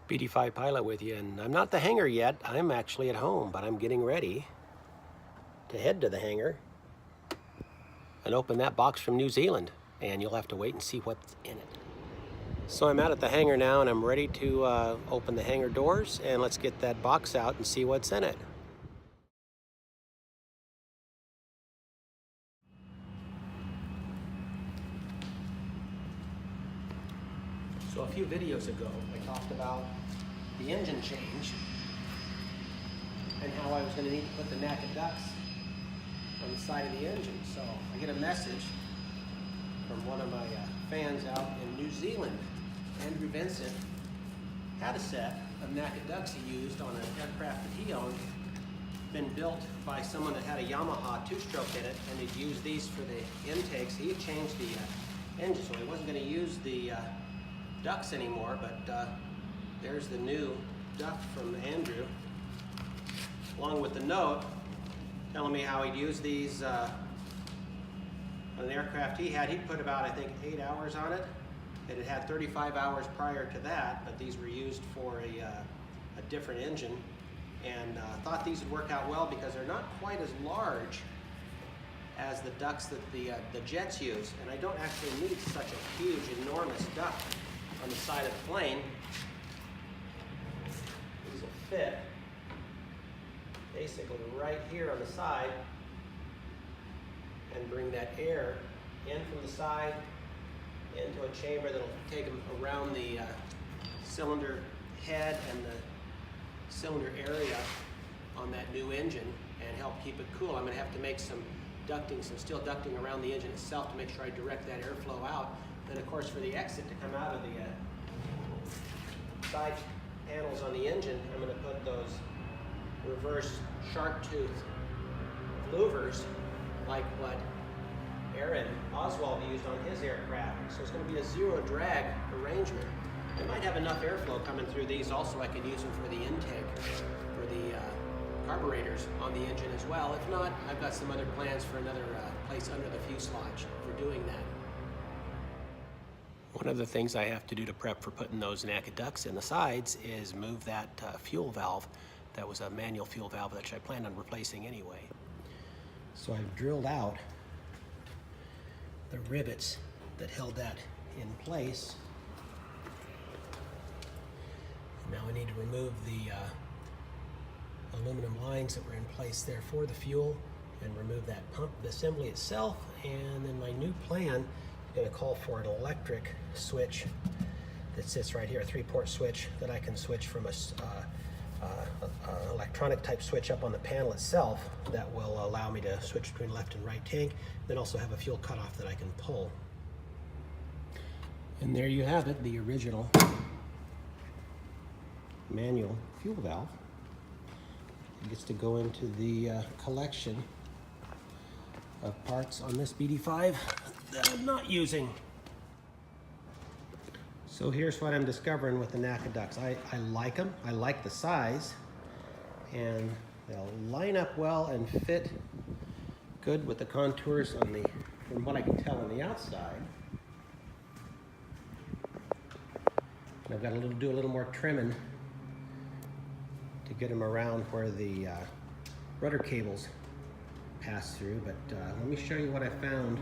BD5 Pilot with you, and I'm not the hangar yet. I'm actually at home, but I'm getting ready to head to the hangar and open that box from New Zealand, and you'll have to wait and see what's in it. So I'm out at the hangar now, and I'm ready to open the hangar doors, and let's get that box out and see what's in it. So a few videos ago, I talked about the engine change and how I was going to need to put the naked ducts on the side of the engine. So I get a message from one of my fans out in New Zealand. Andrew Vincent had a set of naked ducts he used on an aircraft that he owned, been built by someone that had a Yamaha two-stroke in it, and he'd used these for the intakes. He had changed the engine, so he wasn't going to use the ducts anymore, but there's the new duct from Andrew, along with the note telling me how he'd used these on an aircraft he had. He'd put about, I think, 8 hours on it. It had 35 hours prior to that, but these were used for a different engine, and thought these would work out well because they're not quite as large as the ducts that the jets use, and I don't actually need such a huge, enormous duct on the side of the plane. These will fit basically right here on the side and bring that air in from the side into a chamber that'll take them around the cylinder head and the cylinder area on that new engine and help keep it cool. I'm going to have to make some ducting, some steel ducting around the engine itself to make sure I direct that airflow out. Then, of course, for the exit to come out of the side panels on the engine, I'm going to put those reverse shark tooth louvers like what Aaron Oswald used on his aircraft. So it's going to be a zero drag arrangement. I might have enough airflow coming through these also. I could use them for the intake, for the carburetors on the engine as well. If not, I've got some other plans for another place under the fuselage for doing that. One of the things I have to do to prep for putting those naked ducts in the sides is move that fuel valve. That was a manual fuel valve that I planned on replacing anyway. So I've drilled out the rivets that held that in place. Now I need to remove the aluminum lines that were in place there for the fuel and remove that pump assembly itself. And then my new plan is going to call for an electric switch that sits right here, a 3-port switch that I can switch from a electronic type switch up on the panel itself that will allow me to switch between left and right tank, then also have a fuel cutoff that I can pull. And there you have it, the original manual fuel valve. It gets to go into the collection of parts on this BD5 that I'm not using. So here's what I'm discovering with the naked ducts. I like them. I like the size, and they'll line up well and fit good with the contours on the, from what I can tell on the outside. And I've got to do a little more trimming to get them around where the rudder cables pass through, but let me show you what I found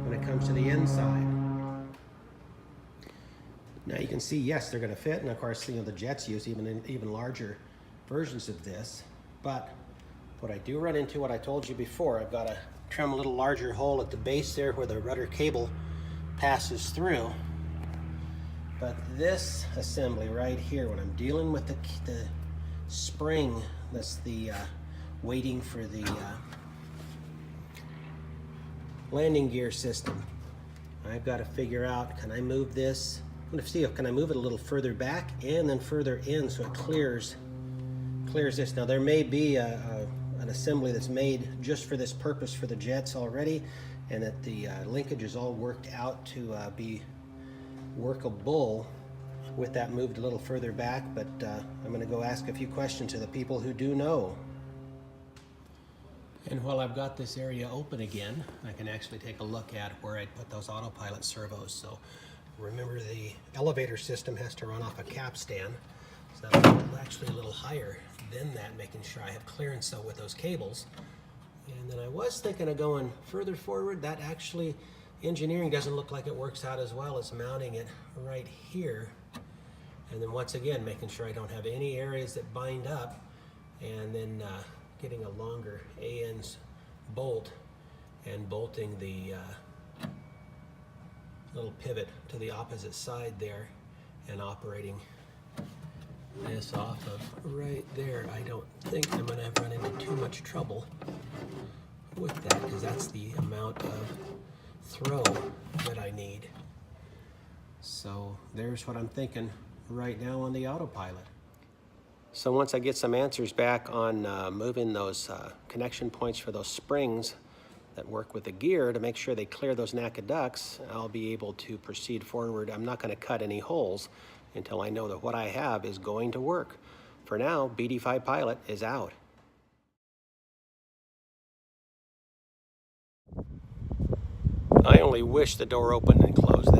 when it comes to the inside. Now you can see, yes, they're going to fit, and of course, you know, the jets use even larger versions of this. But what I do run into, what I told you before, I've got to trim a little larger hole at the base there where the rudder cable passes through. But this assembly right here, when I'm dealing with the spring, that's the waiting for the landing gear system, I've got to figure out, can I move this? I'm going to see if can I move it a little further back and then further in so it clears this. Now there may be an assembly that's made just for this purpose for the jets already, and that the linkage is all worked out to be workable with that moved a little further back, but I'm going to go ask a few questions to the people who do know. And while I've got this area open again, I can actually take a look at where I put those autopilot servos. So Remember, the elevator system has to run off a capstan, so I'm actually a little higher than that, making sure I have clearance though with those cables. And then I was thinking of going further forward. That actually, engineering doesn't look like it works out as well as mounting it right here. And then once again, making sure I don't have any areas that bind up, and then getting a longer ANS bolt and bolting the little pivot to the opposite side there and operating this off of right there. I don't think I'm going to run into too much trouble with that, because that's the amount of throw that I need. So there's what I'm thinking right now on the autopilot. So once I get some answers back on moving those connection points for those springs that work with the gear to make sure they clear those NACA ducts, I'll be able to proceed forward. I'm not going to cut any holes until I know that what I have is going to work. For now, BD5 Pilot is out. I only wish the door opened and closed